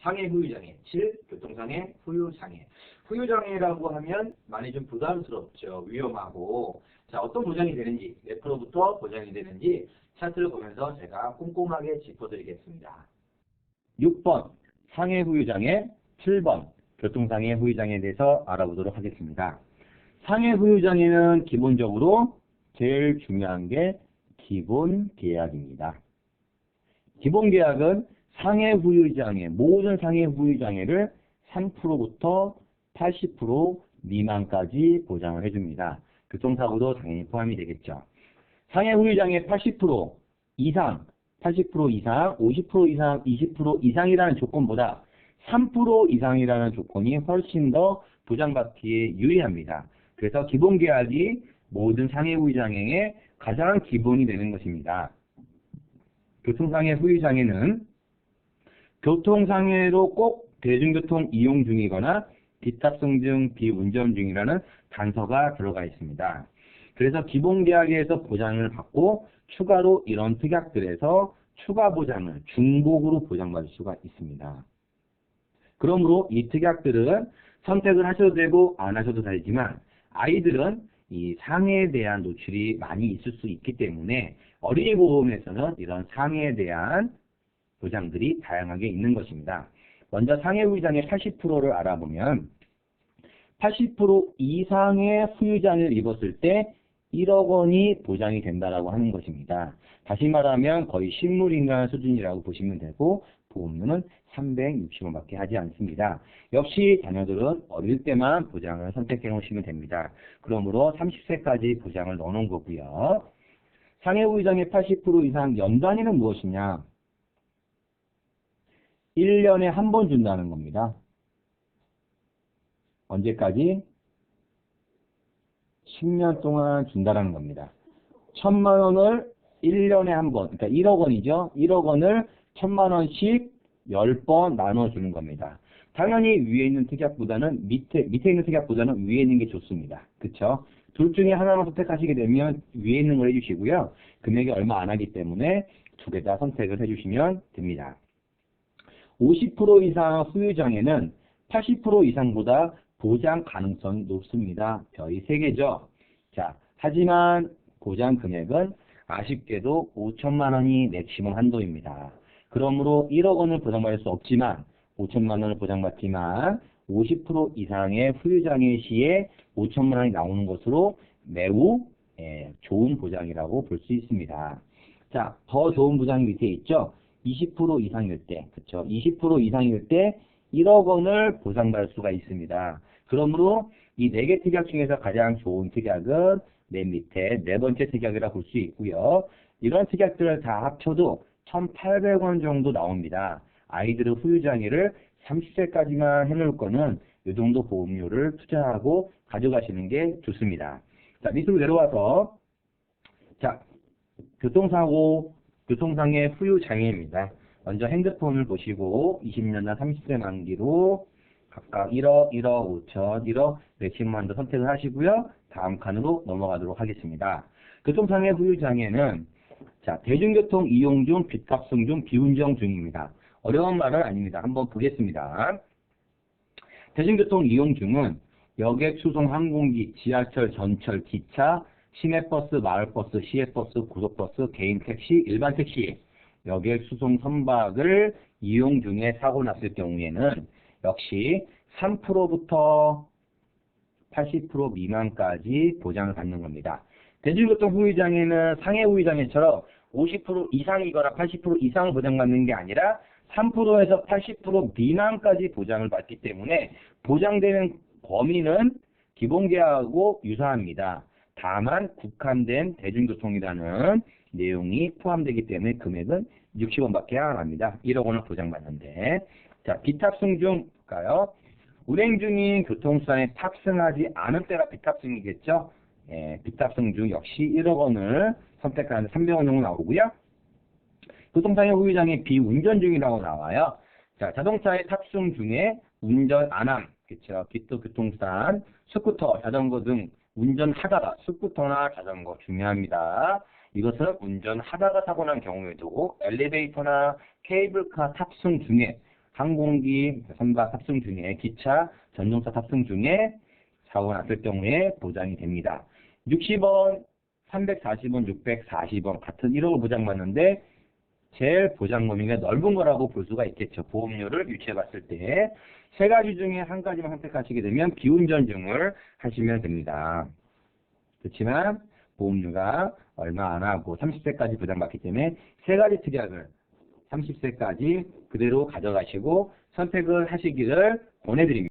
상해 후유장애. 7. 교통상해 후유장애. 후유장애라고 하면 많이 좀 부담스럽죠. 위험하고. 자, 어떤 보장이 되는지, 몇 프로부터 보장이 되는지 차트를 보면서 제가 꼼꼼하게 짚어드리겠습니다. 6번 상해 후유장애, 7번 교통상해 후유장애에 대해서 알아보도록 하겠습니다. 상해 후유장애는 기본적으로 제일 중요한 게 기본계약입니다. 기본계약은 상해 후유장애, 모든 상해 후유장애를 3%부터 80% 미만까지 보장을 해줍니다. 교통사고도 당연히 포함이 되겠죠. 상해 후유장애 80% 이상, 80% 이상, 50% 이상, 20% 이상이라는 조건보다 3% 이상이라는 조건이 훨씬 더 보장받기에 유리합니다. 그래서 기본계약이 모든 상해 후유장애의 가장 기본이 되는 것입니다. 교통상해 후유장애는 교통상해로 꼭 대중교통 이용 중이거나 비탑승 중 비운전 중이라는 단서가 들어가 있습니다. 그래서 기본계약에서 보장을 받고 추가로 이런 특약들에서 추가 보장을 중복으로 보장받을 수가 있습니다. 그러므로 이 특약들은 선택을 하셔도 되고 안 하셔도 되지만 아이들은 이 상해에 대한 노출이 많이 있을 수 있기 때문에 어린이 보험에서는 이런 상해에 대한 보장들이 다양하게 있는 것입니다. 먼저 상해 후유장애 80%를 알아보면 80% 이상의 후유장애를 입었을 때 1억 원이 보장이 된다라고 하는 것입니다. 다시 말하면 거의 식물인간 수준이라고 보시면 되고 보험료는 360원밖에 하지 않습니다. 역시 자녀들은 어릴 때만 보장을 선택해 놓으시면 됩니다. 그러므로 30세까지 보장을 넣어 놓은 거고요. 상해 후유장애 80% 이상 연단위는 무엇이냐? 1년에 한 번 준다는 겁니다. 언제까지? 10년 동안 준다는 겁니다. 1,000만 원을 1년에 한 번, 그러니까 1억 원이죠. 1억 원을 1,000만 원씩 10번 나눠주는 겁니다. 당연히 위에 있는 특약보다는 밑에 있는 특약보다는 위에 있는 게 좋습니다. 그쵸? 둘 중에 하나만 선택하시게 되면 위에 있는 걸 해주시고요. 금액이 얼마 안 하기 때문에 두 개 다 선택을 해주시면 됩니다. 50% 이상 후유장애는 80% 이상보다 보장 가능성이 높습니다. 별이 3개죠. 자, 하지만 보장 금액은 아쉽게도 5천만 원이 맥시멈 한도입니다. 그러므로 1억 원을 보장받을 수 없지만 5천만 원을 보장받지만 50% 이상의 후유장애 시에 5천만 원이 나오는 것으로 매우 좋은 보장이라고 볼 수 있습니다. 자, 더 좋은 보장이 밑에 있죠. 20% 이상일 때, 그쵸? 20% 이상일 때 1억 원을 보장받을 수가 있습니다. 그러므로 이 4개 특약 중에서 가장 좋은 특약은 맨 밑에 네 번째 특약이라 볼 수 있고요. 이런 특약들을 다 합쳐도 1,800원 정도 나옵니다. 아이들의 후유장애를 30세까지만 해놓을 거는 이 정도 보험료를 투자하고 가져가시는 게 좋습니다. 자, 밑으로 내려와서 자, 교통상해 후유장애입니다. 먼저 핸드폰을 보시고 20년 단 30세 만기로 각각 1억, 1억 5천, 1억 맥시멈 한도 선택을 하시고요. 다음 칸으로 넘어가도록 하겠습니다. 교통상해 후유장애는 자, 대중교통 이용 중, 비탑승 중, 비운전 중입니다. 어려운 말은 아닙니다. 한번 보겠습니다. 대중교통 이용 중은 여객, 수송, 항공기, 지하철, 전철, 기차, 시내버스, 마을버스, 시외버스, 고속버스, 개인 택시, 일반 택시, 여객, 수송, 선박을 이용 중에 사고 났을 경우에는 역시 3%부터 80% 미만까지 보장을 받는 겁니다. 대중교통 후유장애는 상해 후유장애처럼 50% 이상이거나 80% 이상을 보장받는 게 아니라 3%에서 80% 미만까지 보장을 받기 때문에 보장되는 범위는 기본계약하고 유사합니다. 다만 국한된 대중교통이라는 내용이 포함되기 때문에 금액은 60원밖에 안 합니다. 1억 원을 보장받는데. 자, 비탑승 중 볼까요? 운행 중인 교통수단에 탑승하지 않은 때가 비탑승이겠죠? 비탑승 중 역시 1억 원을 선택하는데 300원 정도 나오고요. 교통상해 후유장애 비운전 중이라고 나와요. 자, 자동차의 탑승 중에 운전 안함, 그쵸? 기타 교통수단, 스쿠터, 자전거 등 운전하다가 스쿠터나 자전거 중요합니다. 이것은 운전하다가 사고 난 경우에도 엘리베이터나 케이블카 탑승 중에 항공기 선박 탑승 중에 기차, 전동차 탑승 중에 사고 났을 경우에 보장이 됩니다. 60원, 340원, 640원 같은 1억을 보장받는데 제일 보장 범위가 넓은 거라고 볼 수가 있겠죠. 보험료를 유추해 봤을 때. 세 가지 중에 한 가지만 선택하시게 되면 비운전증을 하시면 됩니다. 그렇지만 보험료가 얼마 안 하고 30세까지 보장받기 때문에 세 가지 특약을 30세까지 그대로 가져가시고 선택을 하시기를 권해드립니다.